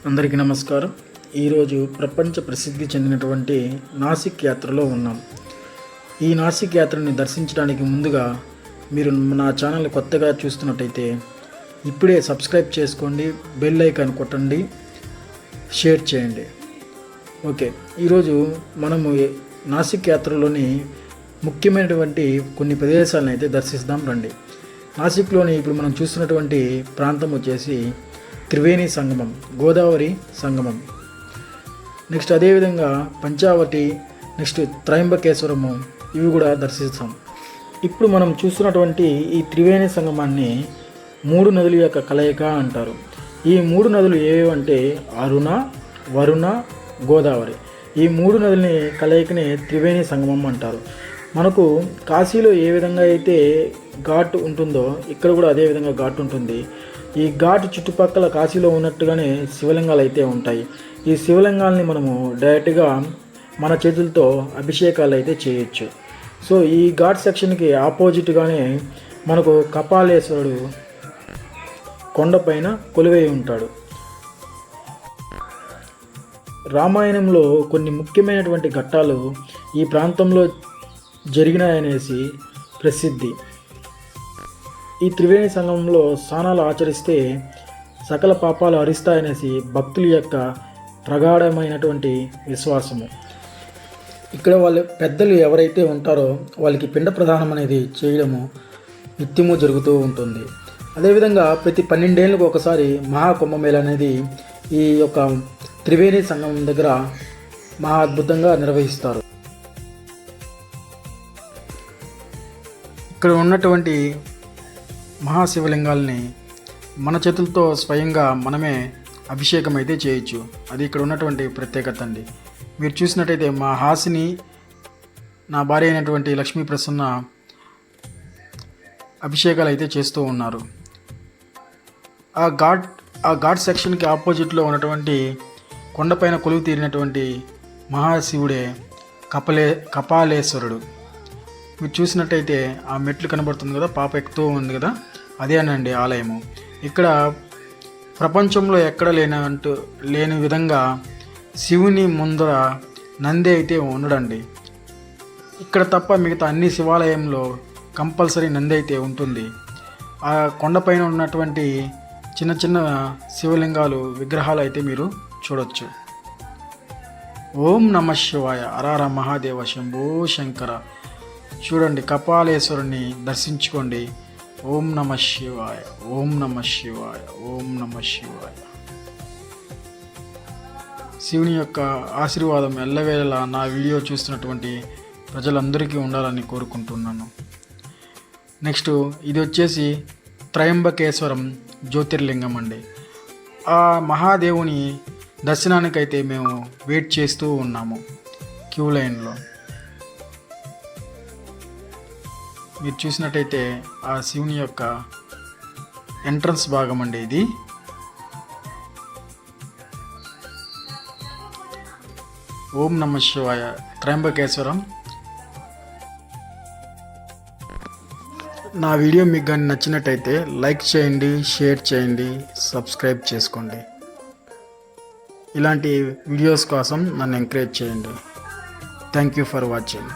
అందరికీ నమస్కారం. ఈరోజు ప్రపంచ ప్రసిద్ధి చెందినటువంటి నాసిక్ యాత్రలో ఉన్నాం. ఈ నాసిక్ యాత్రని దర్శించడానికి ముందుగా మీరు నా ఛానల్ కొత్తగా చూస్తున్నట్టయితే ఇప్పుడే సబ్స్క్రైబ్ చేసుకోండి, బెల్ ఐకాన్ కొట్టండి, షేర్ చేయండి. ఓకే, ఈరోజు మనము నాసిక్ యాత్రలోని ముఖ్యమైనటువంటి కొన్ని ప్రదేశాలను అయితే దర్శిస్తాం రండి. నాసిక్లోని ఇప్పుడు మనం చూస్తున్నటువంటి ప్రాంతం వచ్చేసి త్రివేణి సంగమం, గోదావరి సంగమం. నెక్స్ట్ అదేవిధంగా పంచావటి, నెక్స్ట్ త్రయంబకేశ్వరము, ఇవి కూడా దర్శిస్తాం. ఇప్పుడు మనం చూస్తున్నటువంటి ఈ త్రివేణి సంగమాన్ని 3 నదుల యొక్క కలయిక అంటారు. ఈ 3 నదులు ఏవంటే అరుణ, వరుణ, గోదావరి. ఈ 3 నదులని కలయికనే త్రివేణి సంగమం అంటారు. మనకు కాశీలో ఏ విధంగా అయితే ఘాట్ ఉంటుందో ఇక్కడ కూడా అదే విధంగా ఘాట్ ఉంటుంది. ఈ ఘాట్ చుట్టుపక్కల కాశీలో ఉన్నట్టుగానే శివలింగాలు అయితే ఉంటాయి. ఈ శివలింగాల్ని మనము డైరెక్ట్గా మన చేతులతో అభిషేకాలు అయితే చేయొచ్చు. సో ఈ ఘాట్ సెక్షన్కి ఆపోజిట్గానే మనకు కపాలేశ్వరుడు కొండపైన కొలువై ఉంటాడు. రామాయణంలో కొన్ని ముఖ్యమైనటువంటి ఘట్టాలు ఈ ప్రాంతంలో జరిగినాయనేసి ప్రసిద్ధి. ఈ త్రివేణి సంగమంలో స్నానాలు ఆచరిస్తే సకల పాపాలు హరిస్తాయనేసి భక్తుల యొక్క ప్రగాఢమైనటువంటి విశ్వాసము. ఇక్కడ వాళ్ళ పెద్దలు ఎవరైతే ఉంటారో వాళ్ళకి పిండ ప్రదానం అనేది చేయడము నిత్యము జరుగుతూ ఉంటుంది. అదేవిధంగా ప్రతి 12 ఏళ్ళకు ఒకసారి మహాకుంభమేళ అనేది ఈ యొక్క త్రివేణి సంగమం దగ్గర మహా అద్భుతంగా నిర్వహిస్తారు. ఇక్కడ ఉన్నటువంటి మహాశివలింగాల్ని మన చేతులతో స్వయంగా మనమే అభిషేకం అయితే చేయొచ్చు. అది ఇక్కడ ఉన్నటువంటి ప్రత్యేకత అండి. మీరు చూసినట్టయితే మా హాసిని, నా భార్య అయినటువంటి లక్ష్మీ ప్రసన్న అభిషేకాలు అయితే చేస్తూ ఉన్నారు. ఆ ఘాట్ సెక్షన్కి ఆపోజిట్లో ఉన్నటువంటి కొండపైన కొలువు తీరినటువంటి మహాశివుడే కపాలేశ్వరుడు. మీరు చూసినట్టయితే ఆ మెట్లు కనబడుతుంది కదా, పాప ఎక్కుతూ ఉంది కదా, అదేనండి ఆలయము. ఇక్కడ ప్రపంచంలో ఎక్కడ లేని విధంగా శివుని ముందర నంది అయితే ఉండడండి. ఇక్కడ తప్ప మిగతా అన్ని శివాలయంలో కంపల్సరీ నంది అయితే ఉంటుంది. ఆ కొండపైన ఉన్నటువంటి చిన్న చిన్న శివలింగాలు, విగ్రహాలు అయితే మీరు చూడొచ్చు. ఓం నమః శివాయ, హరహర మహాదేవ, శంభో శంకర. చూడండి, కపాలేశ్వరుని దర్శించుకోండి. ఓం నమః శివాయ, ఓం నమః శివాయ, ఓం నమః శివాయ. శివుని యొక్క ఆశీర్వాదం ఎల్లవేళలా నా వీడియో చూస్తున్నటువంటి ప్రజలందరికీ ఉండాలని కోరుకుంటున్నాను. నెక్స్ట్ ఇది వచ్చేసి త్రయంబకేశ్వరం జ్యోతిర్లింగం అండి. ఆ మహాదేవుని దర్శనానికైతే మేము వెయిట్ చేస్తూ ఉన్నాము క్యూ లైన్లో. మీరు చూసినట్టయితే ఆ శివుని యొక్క ఎంట్రన్స్ భాగం అండి ఇది. ఓం నమః శివాయ, త్రయంబకేశ్వరం. నా వీడియో మీకు కానీ నచ్చినట్టయితే లైక్ చేయండి, షేర్ చేయండి, సబ్స్క్రైబ్ చేసుకోండి. ఇలాంటి వీడియోస్ కోసం నన్ను ఎంకరేజ్ చేయండి. Thank you for watching.